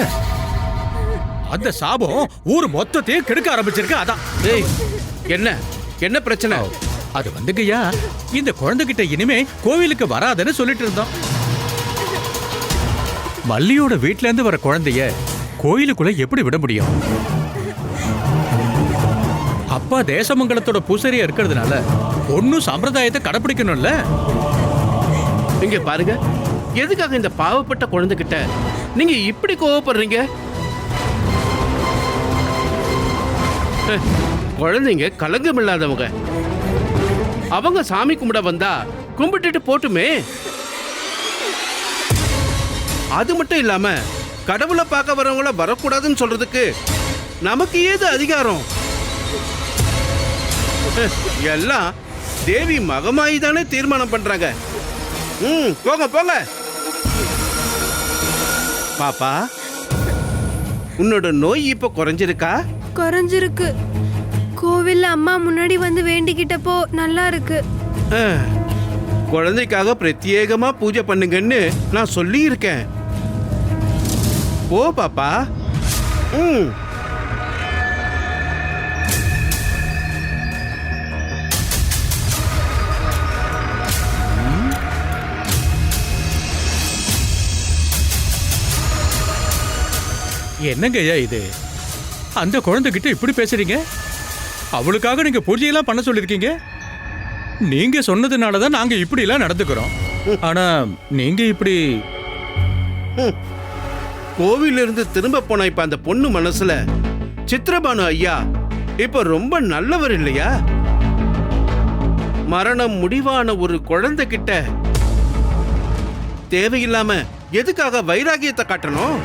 அந்த சாபம் ஊர் மொத்தத்தையும் கெடுக்க ஆரம்பிச்சிருக்க. அதான். ஏய், என்ன என்ன பிரச்சனை? அது வந்துங்கய்யா, இந்த குழந்தைகிட்ட இனிமே கோவிலுக்கு வராதுன்னு சொல்லிட்டு இருந்தோம். மல்லியோட வீட்ல இருந்து வர குழந்தைய கோயிலுக்குள்ள எப்படி விட முடியும்? அப்பா தேசமங்கலத்தோட பூசாரியா இருக்கிறதுனால பொண்ணும் சம்பிரதாயத்தை கடைப்பிடிக்கணும்ல. இங்க பாருங்க, எதுக்காக இந்த பாவப்பட்ட குழந்தைகிட்ட நீங்க இப்படி கோவப்படுறீங்க? குழந்தைங்க கலங்கம் இல்லாதவங்க. அவங்க சாமி கும்பிட வந்தா கும்பிட்டுட்டு போட்டுமே. அது மட்டும் இல்லாம கடவுளை பார்க்க வரவங்கள வரக்கூடாதுன்னு சொல்றதுக்கு நமக்கு ஏது அதிகாரம்? எல்லாம் தேவி மகமாயி தானே தீர்மானம் பண்றாங்க. போங்க போங்க. பாப்பா, உன்னோட நோய் இப்ப குறைஞ்சிருக்கா? குறைஞ்சிருக்கு. கோவில்ல அம்மா முன்னாடி வந்து வேண்டிக்கிட்டப்போ நல்லா இருக்கு. குழந்தைக்காக பிரத்யேகமா பூஜை பண்ணுங்கன்னு நான் சொல்லி இருக்கேன். போ பாப்பா. என்னங்க ஐயா இது? அந்த குழந்தைகிட்ட இப்படி பேசுறீங்க? அவளுக்காக நீங்க பூஜையெல்லாம் பண்ண சொல்லிருக்கீங்க. நீங்க சொன்னதுனாலதான் நாங்க இப்படி எல்லாம் நடந்துக்கிறோம். ஆனா நீங்க இப்படி கோவில இருந்து திரும்ப போன இப்ப அந்த பொண்ணு மனசுல சித்ரபானு ஐயா இப்ப ரொம்ப நல்லவர் இல்லையா? மரணம் முடிவான ஒரு குழந்தை கிட்ட தேவையில்லாம எதுக்காக வைராகியத்தை காட்டணும்?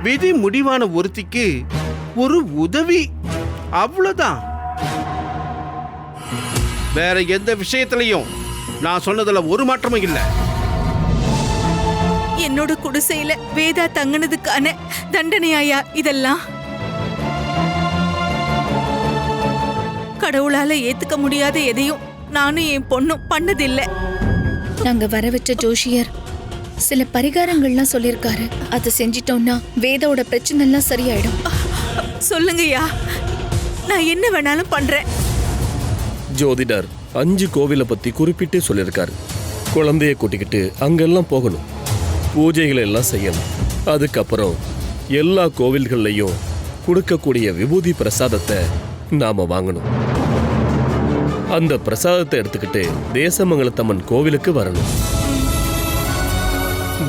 விதி முடிவான ஒருத்திக்கு ஒரு உதவி, அவ்வளவுதான். வேற எந்த விஷயத்திலையும் நான் சொன்னதுல ஒரு மாற்றமும் இல்லை. என்னோட குடிசையில வேதா தங்கினதுக்கான தண்டனையாயா இதெல்லாம்? கடவுளால ஏத்துக்க முடியாத எதையும் நானும் என் பொண்ணும் பண்ணதில்லை. நாங்க வர வச்ச ஜோஷியர் சில பரிகாரங்கள்லாம் சொல்லியிருக்காரு. அதை செஞ்சிட்டோம்னா வேதாவோட பிரச்சனை எல்லாம் சரியாயிடும். சொல்லுங்கய்யா, நான் என்ன வேணாலும் பண்றேன். ஜோதிடர் 5 கோவிலை பத்தி குறிப்பிட்டு சொல்லியிருக்காரு. குழந்தைய கூட்டிக்கிட்டு அங்கெல்லாம் போகணும், பூஜைகளை எல்லாம் செய்யணும். அதுக்கப்புறம் எல்லா கோவில்கள்லையும் கொடுக்கக்கூடிய விபூதி பிரசாதத்தை நாம வாங்கணும். அந்த பிரசாதத்தை எடுத்துக்கிட்டு தேசமங்கலத்தம்மன் கோவிலுக்கு வரணும்.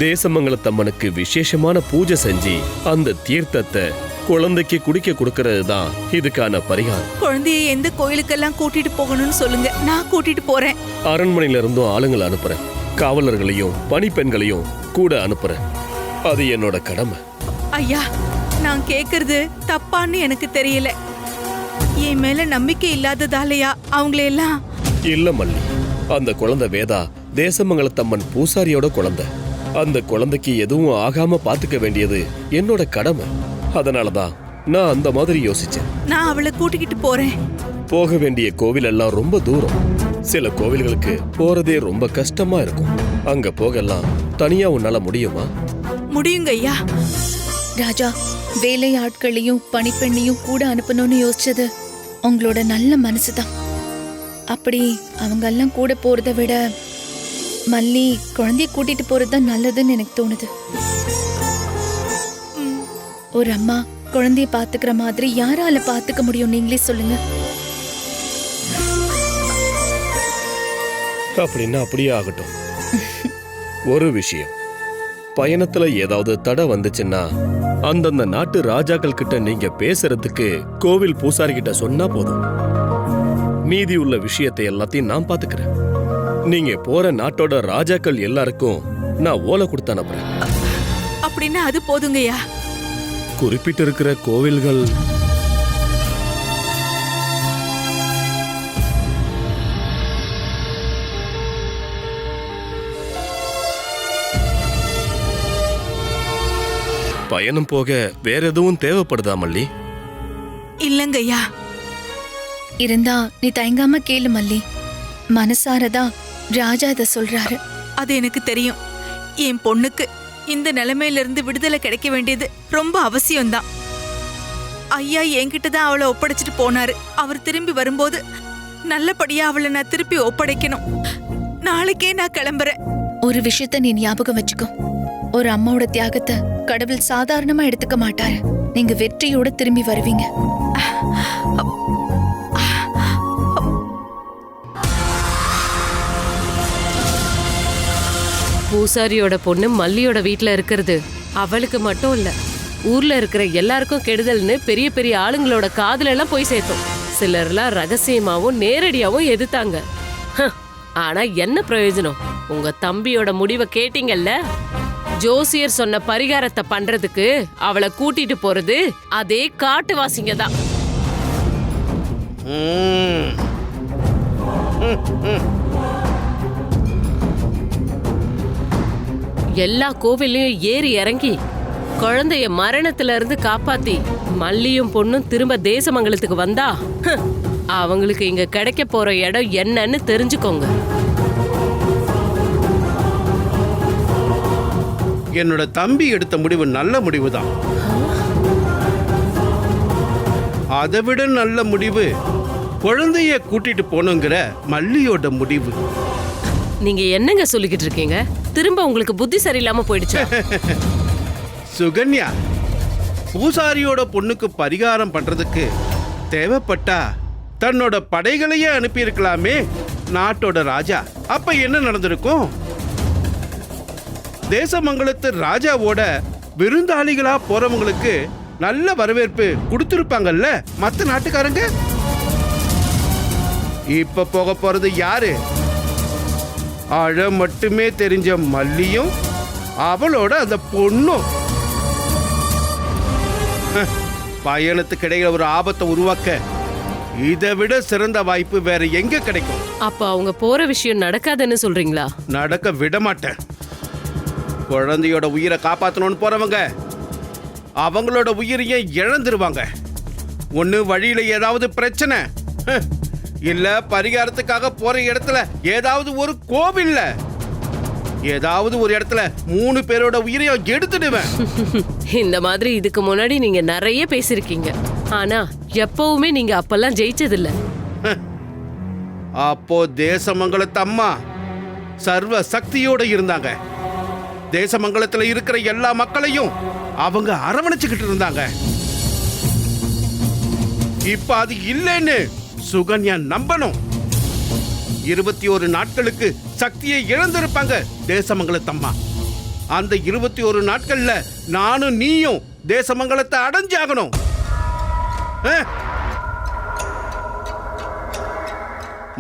தேசமங்கலத்தம்மனுக்கு விசேஷமான பூஜை செஞ்சு அந்த தீர்த்தத்தை குழந்தைக்கு குடிக்க கொடுக்கறது தான் இதுக்கான பரிகாரம். குழந்தைய எந்த கோயிலுக்கெல்லாம் கூட்டிட்டு போகணும்னு சொல்லுங்க, நான் கூட்டிட்டு போறேன். அரண்மனையில இருந்தும் ஆளுங்களை அனுப்புறேன், காவலர்களையும் பணிப்பெண்களையும் கூட அனுப்புறேன். அது என்னோட கடமை. ஐயா, நான் கேக்குறது தப்பான்னு எனக்கு தெரியல. என் மேல நம்பிக்கை இல்லாததாலயா அவங்களையெல்லாம்? இல்ல மல்லி, அந்த குழந்தை வேதா தேசமங்கலத்தம்மன் பூசாரியோட குழந்தை. அந்த குழந்தைக்கு எதுவும் ஆகாம பாத்துக்க வேண்டியது என்னோட கடமை. அதனாலதான் நான் அந்த மாதிரி யோசிச்சேன். நான் அவளை கூட்டிக்கிட்டு போறேன். போக வேண்டிய கோவில் எல்லாம் ரொம்ப தூரம். சில கோவில்களுக்கு போறதே ரொம்ப கஷ்டமா இருக்கும். அங்க போகலாம் தனியா உன்னால முடியுமா? முடியுங்க ஐயா. ராஜா, வேலை ஆட்களையும் பணிப்பெண்ணையும் கூட அனுப்பணும்னு யோசிச்சது உங்களோட நல்ல மனசுதான். அப்படி அவங்க எல்லாம் கூட போறதை விட மல்லி குழந்தைய கூட்டிட்டு போறதுதான் நல்லதுன்னு எனக்கு தோணுது. ஒரு அம்மா குழந்தைய பாத்துக்கிற மாதிரி யாரால பாத்துக்க முடியும்? நீங்களே சொல்லுங்க. அப்படின்னா அப்படியே ஆகட்டும். ஒரு விஷயம், பயணத்துல ஏதாவது தடை வந்துச்சுன்னா அந்தந்த நாட்டு ராஜாக்கள் கிட்ட நீங்க பேசுறதுக்கு கோவில் பூசாரி கிட்ட சொன்னா போதும். மீதி உள்ள விஷயத்தை எல்லாத்தையும் நான் பாத்துக்கிறேன். நீங்க போற நாட்டோட ராஜாக்கள் எல்லாருக்கும் நான் ஓலை கொடுத்து அனுப்புறேன். அப்படின்னா அது போதுங்கய்யா. குறிப்பிட்டு இருக்கிற கோவில்கள் பயணம் போக வேற எதுவும் தேவைப்படுதா மல்லி? இல்லங்கய்யா. இருந்தா நீ தயங்காம கேளு மல்லி. மனசாரதா ராஜா இத சொல்றாரு. அது எனக்கு தெரியும். என் பொண்ணுக்கு இந்த நிலைமையில இருந்து விடுதலை கிடைக்க வேண்டியது ரொம்ப அவசியம்தான். ஐயா என்கிட்ட தான் அவளை ஒப்படைச்சிட்டு போனாரு. அவர் திரும்பி வரும்போது நல்லபடியா அவளை நான் திருப்பி ஒப்படைக்கணும். நாளைக்கே நான் கிளம்புறேன். ஒரு விஷயத்த நீ ஞாபகம் வச்சுக்கோ. ஒரு அம்மாவோட தியாகத்தை கடவுள் சாதாரணமா எடுத்துக்க மாட்டாரு. நீங்க வெற்றியோட திரும்பி வருவீங்க. பூசாரியோட பொண்ணு மல்லியோட வீட்ல இருக்கிறது அவளுக்கு மட்டும் இல்ல, ஊர்ல இருக்கிற எல்லாருக்கும் கெடுதல்னு பெரிய பெரிய ஆளுங்களோட காதுல எல்லாம் போய் சேர்த்தோம். சிலர்லாம் ரகசியமாவும் நேரடியாவும் எதிர்த்தாங்க. ஆனா என்ன பிரயோஜனம்? உங்க தம்பியோட முடிவை கேட்டீங்கல்ல? ஜோசியர் சொன்ன பரிகாரத்தை பண்றதுக்கு அவளை கூட்டிட்டு போறது அதே காட்டுவாசிங்க தான். எல்லா கோவிலையும் ஏறி இறங்கி குழந்தைய மரணத்துல இருந்து காப்பாத்தி மல்லியும் பொண்ணும் திரும்ப தேசமங்கலத்துக்கு வந்தா அவங்களுக்கு இங்க கிடைக்க போற இடம் என்னன்னு தெரிஞ்சுக்கோங்க. என்னோட தம்பி எடுத்த முடிவு நல்ல முடிவு தான். அதை விட நல்ல முடிவு குழந்தைய கூட்டிட்டு போனுங்கிற மல்லியோட முடிவு. நீங்க என்னங்க சொல்லிக்கிட்டு இருக்கீங்க? திரும்ப உங்களுக்கு புத்தி சரியில்லாம போயிடுச்சு. சுகன்யா, பூசாரியோட பொண்ணுக்கு பரிகாரம் பண்றதுக்கு தேவைப்பட்டா தன்னோட படைகளையே அனுப்பியிருக்கலாமே நாட்டோட ராஜா. அப்ப என்ன நடந்திருக்கும்? தேசமங்கலத்து ராஜாவோட விருந்தாளிகளா போறவங்களுக்கு நல்ல வரவேற்பு கொடுத்திருப்பாங்கல்ல மத்த நாட்டுக்காரங்க. இப்ப போக போறது யாரு? அழ மட்டுமே தெரிஞ்ச மல்லியும் அவளோட அந்த பொண்ணும். பயணத்துக்கிடையில ஒரு ஆபத்தை உருவாக்க இதை விட சிறந்த வாய்ப்பு வேற எங்க கிடைக்கும்? அப்ப அவங்க போற விஷயம் நடக்காதுன்னு சொல்றீங்களா? நடக்க விட மாட்டேன். குழந்தையோட உயிரை காப்பாற்றணும்னு போறவங்க அவங்களோட உயிரையும் இழந்துருவாங்க. ஒண்ணு வழியில ஏதாவது பிரச்சனை, இல்ல பரிகாரத்துக்காக போற இடத்துல ஏதாவது ஒரு கோவில்ல ஏதாவது ஒரு இடத்துல 3 பேரோட உயிரையும் எடுத்துடுவேன். இந்த மாதிரி இதுக்கு முன்னாடி நீங்க நிறைய பேசிருக்கீங்க. ஆனா எப்பவுமே நீங்க அப்பெல்லாம் ஜெயிச்சதில்ல. அப்போ தேசமங்கலத்து அம்மா சர்வ சக்தியோட இருந்தாங்க. தேசமங்கலத்துல இருக்கிற எல்லா மக்களையும் அவங்க அரவணைச்சுக்கிட்டு இருந்தாங்க. இப்ப அது இல்லைன்னு சுகன்யா நம்பணும். 21 நாட்களுக்கு சக்தியை இழந்திருப்பாங்க தேசமங்கலத்தம்மா. அந்த 21 நாட்கள்ல நானும் நீயும் தேசமங்கலத்தை அடைஞ்சாகணும்.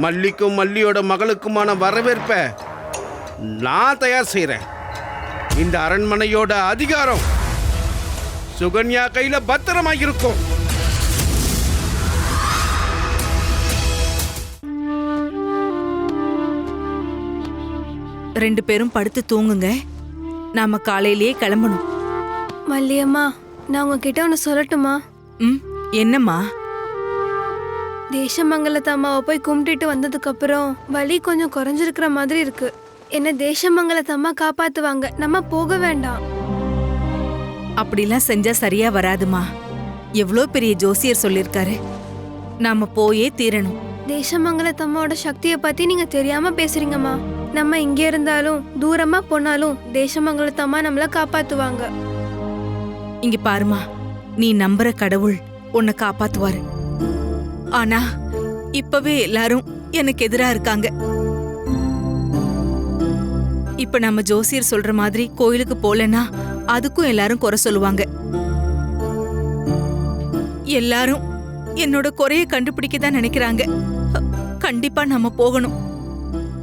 மல்லிக்கும் மல்லியோட மகளுக்குமான வரவேற்பை நான் தயார் செய்றேன். இந்த அரண்மனையோட அதிகாரம் சுகன்யா கையில பத்திரமாயிருக்கும். ரெண்டு பேரும் படுத்து தூங்குங்க, நாம காலையிலேயே கிளம்பணும். மல்லியம்மா, நான் உங்ககிட்ட ஒன்று சொல்லட்டுமா? என்னம்மா? தேசமங்கலத்து அம்மாவை போய் கும்பிட்டுட்டு வந்ததுக்கு அப்புறம் வலி கொஞ்சம் குறைஞ்சிருக்கிற மாதிரி இருக்கு. என்ன தேசமங்கலத்து அம்மா காப்பாத்துவாங்க, நம்ம போக வேண்டாம். அப்படிலாம் செஞ்சா சரியா வராதுமா. எவ்வளோ பெரிய ஜோசியர் சொல்லிருக்காரு, நாம போயே தீரணும். தேசமங்கலத்து அம்மாவோட சக்தியை பத்தி நீங்க தெரியாம பேசுறீங்கம்மா. நம்ம இங்க இருந்தாலும் தூரமா போனாலும் தேசமங்கலத்து அம்மா நம்மள காப்பாத்துவாங்க. இங்க பாருமா, நீ நம்புற கடவுள் உன்னை காப்பாத்துவாரு. ஆனா இப்பவே எல்லாரும் எனக்கு எதிரா இருக்காங்க. இப்ப நம்ம ஜோசியர் சொல்ற மாதிரி கோயிலுக்கு போலன்னா அதுக்கும் எல்லாரும் குறை சொல்லுவாங்க. எல்லாரும் என்னோட குறைய கண்டுபிடிக்க தான் நினைக்கிறாங்க. கண்டிப்பா நம்ம போகணும்,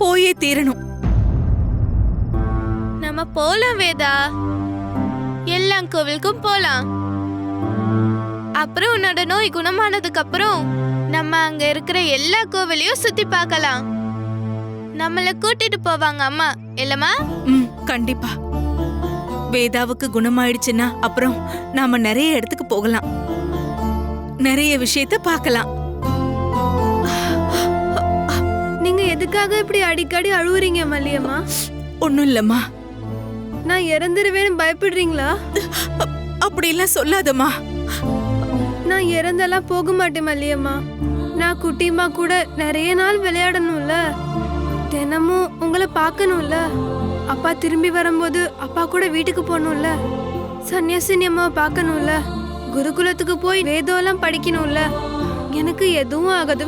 போயே தீரணும். நம்ம போலாம் வேதா, எல்லா கோவிலுக்கும் போலாம். அப்புறம் உன்னோட நோய் குணமானதுக்கு அப்புறம் நம்ம அங்க இருக்கிற எல்லா கோவிலையும் சுத்தி பார்க்கலாம். நம்மள கூட்டிட்டு போவாங்க அம்மா, இல்லம்மா? கண்டிப்பா. வேதாவுக்கு குணமாயிடுச்சுன்னா அப்புறம் நாம நிறைய இடத்துக்கு போகலாம், நிறைய விஷயத்த பார்க்கலாம். நீங்க எதுக்காக இப்படி அடிக்கடி அழுவுறீங்க மல்லியம்மா? ஒண்ணும் இல்லம்மா. நான் இறந்துருவேன்னு பயப்படுறீங்களா? அப்படிலாம் சொல்லாதம்மா. நான் இறந்தெல்லாம் போக மாட்டேன் மல்லியம்மா. நான் குட்டிமா கூட நிறைய நாள் விளையாடணும்ல, தினமும் உங்களை பார்க்கணும்ல, அப்பா திரும்பி வரும்போது அப்பா கூட வீட்டுக்கு போகணும்ல, சன்னியாசினி அம்மாவை பார்க்கணும்ல, குருகுலத்துக்கு போய் வேதம் எல்லாம் படிக்கணும்ல. எனக்கு எதுவும் ஆகாது.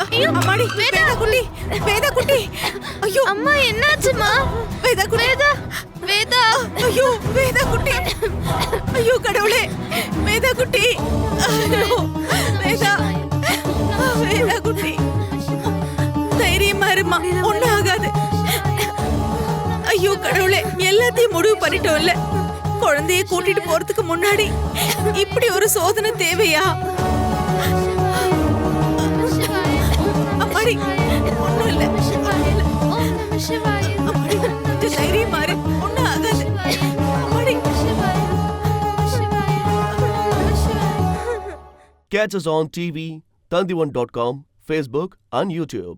ஐயோ அம்மாடி வேதா குட்டி வேதா குட்டி ஐயோ அம்மா என்னாச்சுமா? வேதா குட்டி வேதா வேதா ஐயோ வேதா குட்டி ஐயோ கடவுளே வேதா குட்டி ஐயோ வேதா வேதா குட்டி தைரியமா இருமா ஒண்ணும் ஆகாது. ஐயோ கடவுளே எல்லாத்தையும் முடிவு பண்ணிட்டோம்ல. குழந்தைய கூட்டிட்டு போறதுக்கு முன்னாடி இப்படி ஒரு சோதனை தேவையா? அம்மாடி ஒண்ணும் இல்ல அம்மாடி கொஞ்சம் தைரியமா இரு ஒண்ணும் ஆகாது. அம்மாடி Catch us on TV, Tandivan.com, Facebook and YouTube.